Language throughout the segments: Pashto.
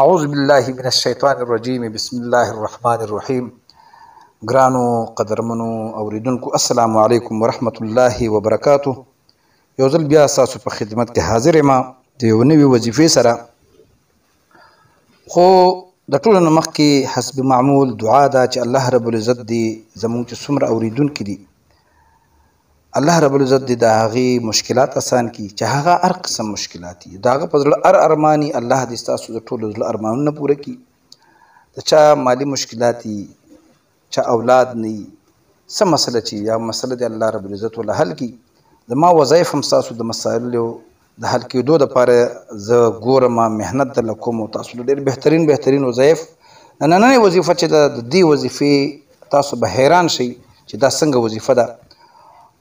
اعوذ بالله من الشیطان الرجیم بسم الله الرحمن الرحیم. ګرانو قدرمنو اوریدونکو السلام علیکم ورحمت الله وبرکاتو. یو ځل بیا تاسو په خدمت کې حاضر یم د یو نوې وظیفې سره. خو د ټولو نه مخکې حسب معمول دعا ده چې الله رب العزت دې زموږ چې څومره اوریدونکي دي الله رب العزت دې د هغې مشکلات اسان کړي چې هغه هر قسم مشکلات دي د هغه په زړه هر ارماني الله دې ستاسو د ټولو زړه ارمانونه پوره کړي. د چا مالي مشکلات دي، چا اولاد نه وي، څه مسله چې یا مسله دې الله رب العزت وله حل کړي. زما وظایف هم ستاسو د مسایلو د حل کېدو دپاره زه ګورم، محنت درله کوم او تاسو له ډېر بهترین وظایف نننۍ وظیفه چې ده د دې وظیفې تاسو به حیران شئ چې دا څنګه وظیفه ده.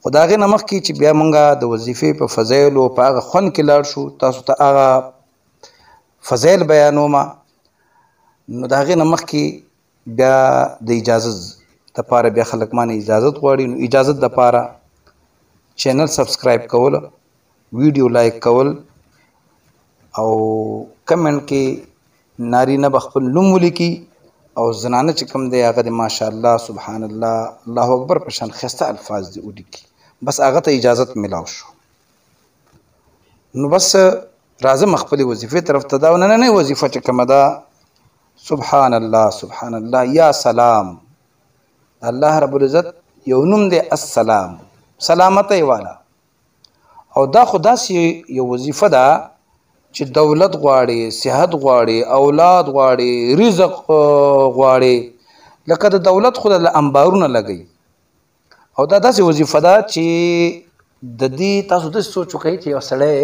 خو د هغې نه مخکې چې بیا موږ د وظیفې په فضایلو په هغه خوند کې لاړ شو، تاسو ته هغه فضایل بیانوم. نو د هغې نه مخکې بیا د اجازت دپاره بیا خلک مانه اجازت غواړي. نو اجازت دپاره چینل سبسکرایب کول، ویډیو لایک کول او کمنټ کې نارینه به خپل نوم ولیکي او زنانه چې کوم دی هغه د ماشاءالله سبحان الله الله اکبر په شان ښایسته الفاظ دې ولیکي. بس هغه ته اجازت میلاو شو. نو بس راځم خپلې وظیفې طرف ته. دا نننۍ وظیفه چې کومه ده سبحان الله سبحان الله یا سلام. الله رب العزت یو نوم دی السلام، سلامتی والا. او دا خو داسې یو وظیفه ده چې دولت غواړي، صحت غواړي، اولاد غواړي، رزق غواړي. لکه د دولت خو له انبارونه لګوي. او دا داسې وظیفه ده چې د دې تاسو داسې سوچ وکړئ چې یو سړی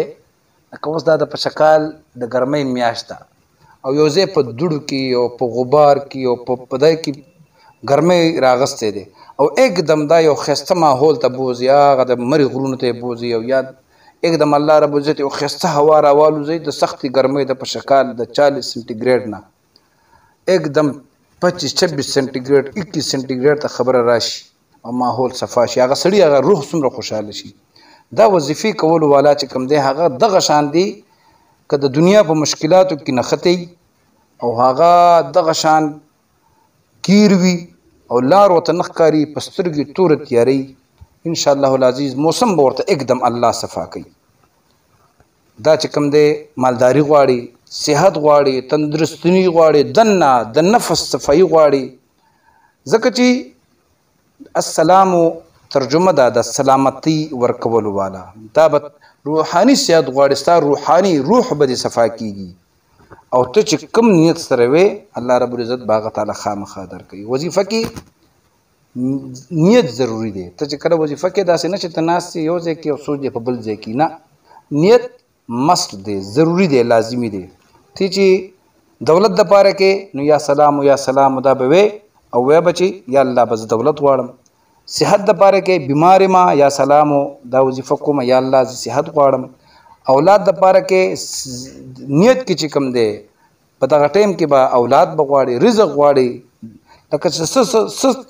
لکه اوس دا د پشکال د ګرمۍ میاشت ده او یو ځای په دوړو کې او په غبار کې او په دای کې ګرمۍ راغستی دی او एकदम دا یو ښایسته ماحول ته بوځي، هغه د مرې غرونو ته یې بوځي او یا एकदम الله رب العزت یو ښایسته هوا راوالوځي د سختې ګرمۍ د پشکال د 40 سنټیګریډ نه एकदम 25-26 سنټیګریډ 21 سنټیګریډ ته خبره راشي او ماحول صفا شي، هغه سړي هغه روح څومره خوشحاله شي. دا وظیفې کولو والا چې کوم دی هغه دغه شان دی که د دنیا په مشکلاتو کې نښتی او هغه دغه شان کیر وي او لار ورته نه ښکاري، په سترګې توره تیارۍ، انشاءالله العزیز موسم به ورته एकदम الله صفا کوي. دا چې کوم دی مالداري غواړي، صحت غواړي، تندرستني غواړي، دننه د نفس صفایي غواړي. ځکه چې السلامو ترجمه ده د سلامتي ورکولو والا. دا به روحاني صحت غواړي، ستا روحاني روح به دې صفا کېږي او ته چې کوم نیت سره وې الله رب العزت به هغه تعالی خامخا درکوي. وظیفه کې نیت ضروري دی. ته چې کله وظیفه کې داسې نه چې ته ناست یو ځای کې او سوچ دی په بل ځای کې، نه، نیت مست دی، ضروري دی، لازمي دی. ته چې دولت دپاره کې نو یا سلام یا سلام دا به وې او ویا بچی یا الله بس دولت غواړم. صحت دپاره کې بیمار ما یا سلامو دا وظیفه کوم یا الله زه صحت غواړم. اولاد دپاره کې نیت کې چې کوم دی په دغه ټایم کې به اولاد به غواړي، رزق غواړي. لکه چې څه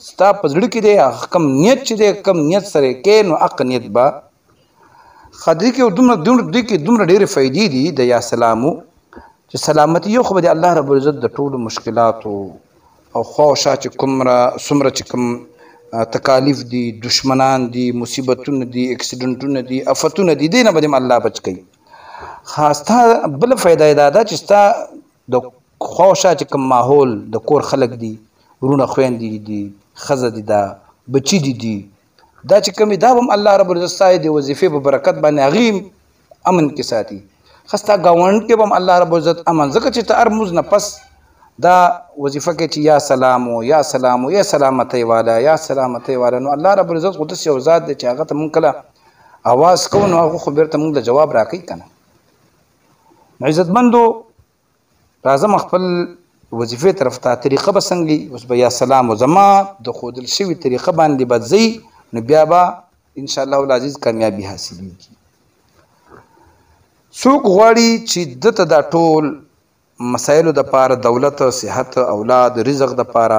ستا په زړه کې دی هغه کم نیت چې دی کم نیت سره کې نو هغه نیت به خدای کې دومره ډېرې فایدې دي د یا سلامو چې سلامتي یو خو به د الله رب العزت د ټولو مشکلاتو او خواوشا چې څومره چې کوم تکالیف دي، دشمنان دي، مصیبتونه دي، اکسیډنټونه دي، افتونه دي، دې نه به دې الله بچ کوي. ستا بله فایده یې دا ده چې ستا د خواوشا چې کوم ماحول د کور خلک دي، ورونه خویندې دي، ښځه دي، دا بچي دي، دا چې کوم دا به هم الله رب العزت ستا د وظیفې په برکت باندې هغې امن کې ساتي. ښه ستا ګاونډ کې به هم الله رب العزت امن، ځکه چې ته هر مونځ نه پس دا وظیفه کې چې یا سلامو یا سلامو یا سلامتی والا یا سلامتی والا. نو الله رب العزت خو داسې یو ذات دی چې هغه ته مونږ کله اواز کوو نو هغه خو بیرته مونږ له جواب راکوي که نه. نو عزتمندو راځم خپل وظیفې طرف ته. طریقه به څنګه اوس به یا سلامو زما د ښودل شوي طریقه باندې به ځئ نو بیا به انشاءالله العزیز کامیابي حاصلېږي. څوک غواړي چې دته دا ټول مسایلو دپاره دولت، صحت، اولاد، رزق دپاره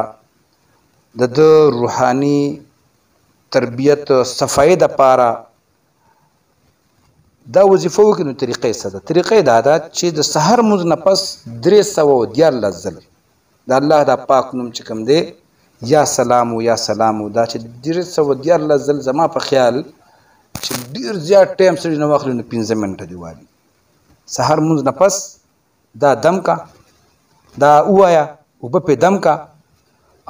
د روحاني تربیت صفایي دپاره دا وظیفه وکړي نو طریقه یې څه ده؟ طریقه یې دا ده چې د سحر لمونځ نه پس 314 ځله د الله دا پاک نوم چې کوم دی یا سلام یا سلام دا چې 314 ځل زما په خیال چې ډېر زیات ټایم سړي نه واخلي نو 15 منټه دی والي. سحر لمونځ نه پس دا دم کا، دا ووایه اوبه پې دم کا،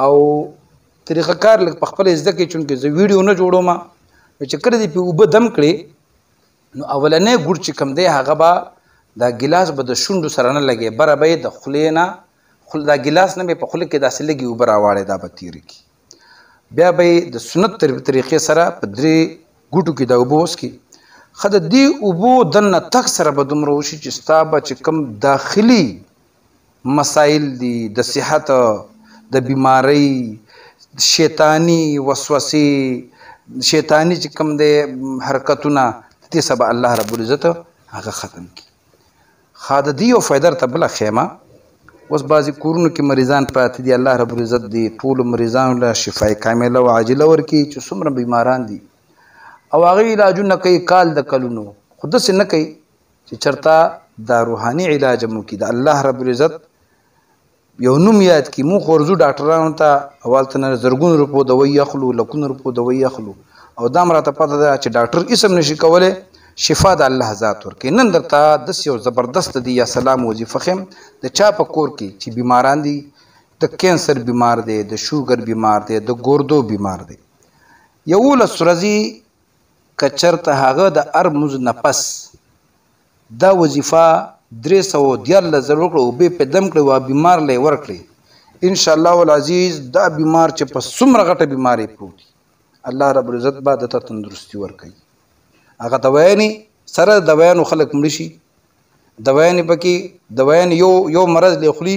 او طریقه کار لږ په خپله زده کړئ چونکې زه ویډیو نه جوړوم. چې کله دې پې اوبه دم کړې نو اولنی ګوړ چې کوم دی هغه به دا ګیلاس به د شونډو سره نه لګي، بره به یې د خولې نه دا ګیلاس نه به په خوله کې داسې لږې اوبه راواړی دا به تېرې کړي. بیا به یې د سنت طریقې سره په 3 ګوټو کې دا اوبه وڅښي. ښه د دې اوبو دننه تګ سره به دومره وشي چې ستا به چې کوم داخلي مسایل دي د صحت، د بیمارۍ، شیطانی وسوسې، شیطانی چې کوم دی حرکتونه، دې سبا الله رب العزت هغه ختم کړي. ښه د دې یو فایده درته بله ښیمه. اوس بعضې کورونو کې مریضان پراته دي، الله رب العزت دې ټولو مریضانو له شفای کامله او عاجله ورکړي چې څومره بیماران دي او هغوی علاجونه کوي کال د کلونو، خو داسې نه کوي چې چېرته دا روحاني علاج هم وکړي. د الله رب العزت یو نوم یاد کړي. موږ خو ورځو ډاکټرانو ته اولته نه زرګونو روپو دوایي اخلو، لکونو روپو دوایي اخلو، او دا هم راته پته ده چې ډاکټر اسم نشي کولی، شفا د الله ذات ورکوي. نن درته داسې یو زبردست دی یا سلام وظیفه ښیم د چا په کور کې چې بیماران دي، د کینسر بیمار دی، د شوګر بیمار دی، د ګردو بیمار دی. 11 ورځې که چېرته هغه د هر لمونځ نه پس دا وظیفه 314 ځل وکړه، اوبې پې دم کړئ او بیمار له یې ورکړئ، انشاءالله العزیز دا بیمار چې په څومره غټه بیمارۍ پروت وي الله رب العزت به دته تندرستي ورکوي. هغه دوایانې سره د دوایانو خلک مړه شي، دوایانې پکې دوایانې یو مرض لی خوري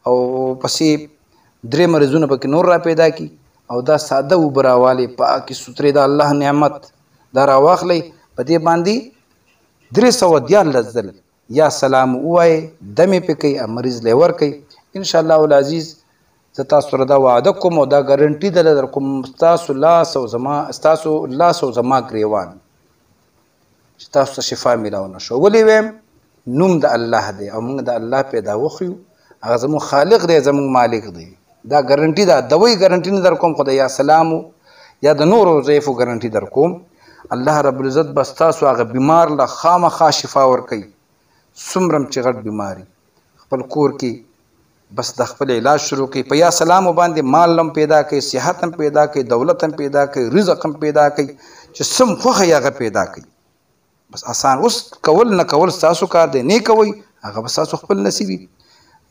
او پسې 3 مرضونه پکې نور را پیدا کړي، او دا ساده اوبه راوالې پاکې سوترې د الله نعمت دا راواخلئ، په دې باندې 314 ځل یا سلام ووایئ، دم یې پې کوئ، مریض لی ورکوئ. انشاءالله العزیز زه تاسو سره دا وعده کوم او دا ګارنټي درله در کوم ستاسو لاس او زما ګریوان چې تاسو ته شفا میلاو نه شو. ولې ویم؟ نوم د الله دی او موږ د الله پیدا وخیو، هغه زموږ خالق دی، زموږ مالک دی. دا ګارنټي ده، دوی ګارنټي نه در کوم، خو د یا سلامو یا د نورو ضعیفو ګارنټي در کوم. الله رب العزت به ستاسو هغه بیمار له خامخا شفا ورکوي. څومره چې غټ بیماري خپل کور کې بس د خپل علاج شروع کړي، په یا سلامو باندې مال هم پیدا کوي، صحت هم پیدا کوي، دولت هم پیدا کوي، رزق هم پیدا کوي، چې سم خوښه یې هغه پیدا کوي. بس آسان اوس کول نه کول ستاسو کار دی، نه کوئ هغه به ستاسو خپل نصیب وي.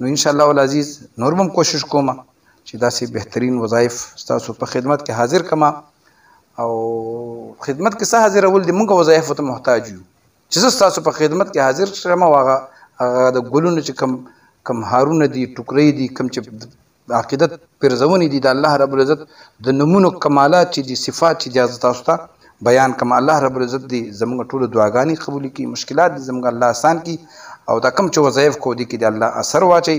نو انشاءالله العزیز نور به هم کوشش کوم چې داسې بهترین وظایف ستاسو په خدمت کې حاضر کړم. او خدمت کې څه حاضرول دي، موږ وظایفو ته محتاج یو چې زه ستاسو په خدمت کې حاضر شم. او هغه د ګلونو چې کم هارونه دي، ټوکرۍ دي، کم چې عقیدت پرزونې دي د الله رب العزت د نومونو کمالات چې دي، صفات چې دي، تاسو ته بیان کړم. الله رب العزت دې زموږ ټولو دعاګانې قبول کړي، مشکلات دې زموږ الله آسان کړي، او دا کم چې وظایف کو دي کې د الله اثر واچي.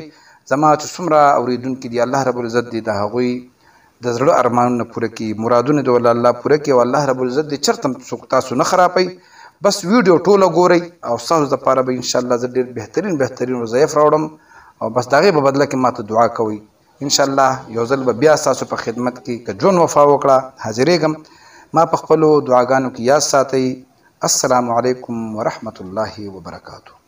زما چې څومره اورېدونکي دي الله رب العزت دې د هغوی د زړه ارمانونه پوره کړي، مرادونه دې ول الله پوره کړي، او الله رب العزت دې چېرته څوک تاسو نه خرابوي. بس ویډیو ټوله ګورئ او ستاسو دپاره به انشاءالله زه ډېر بهترین وظایف راوړم، او بس د هغې په بدله کې ماته دعا کوئ. انشاءالله یو ځل به بیا ستاسو په خدمت کې که ژوند وفا وکړه حاضرېږم. ما په خپلو دعاګانو کې یاد ساتئ. السلام علیکم ورحمة الله وبرکاته.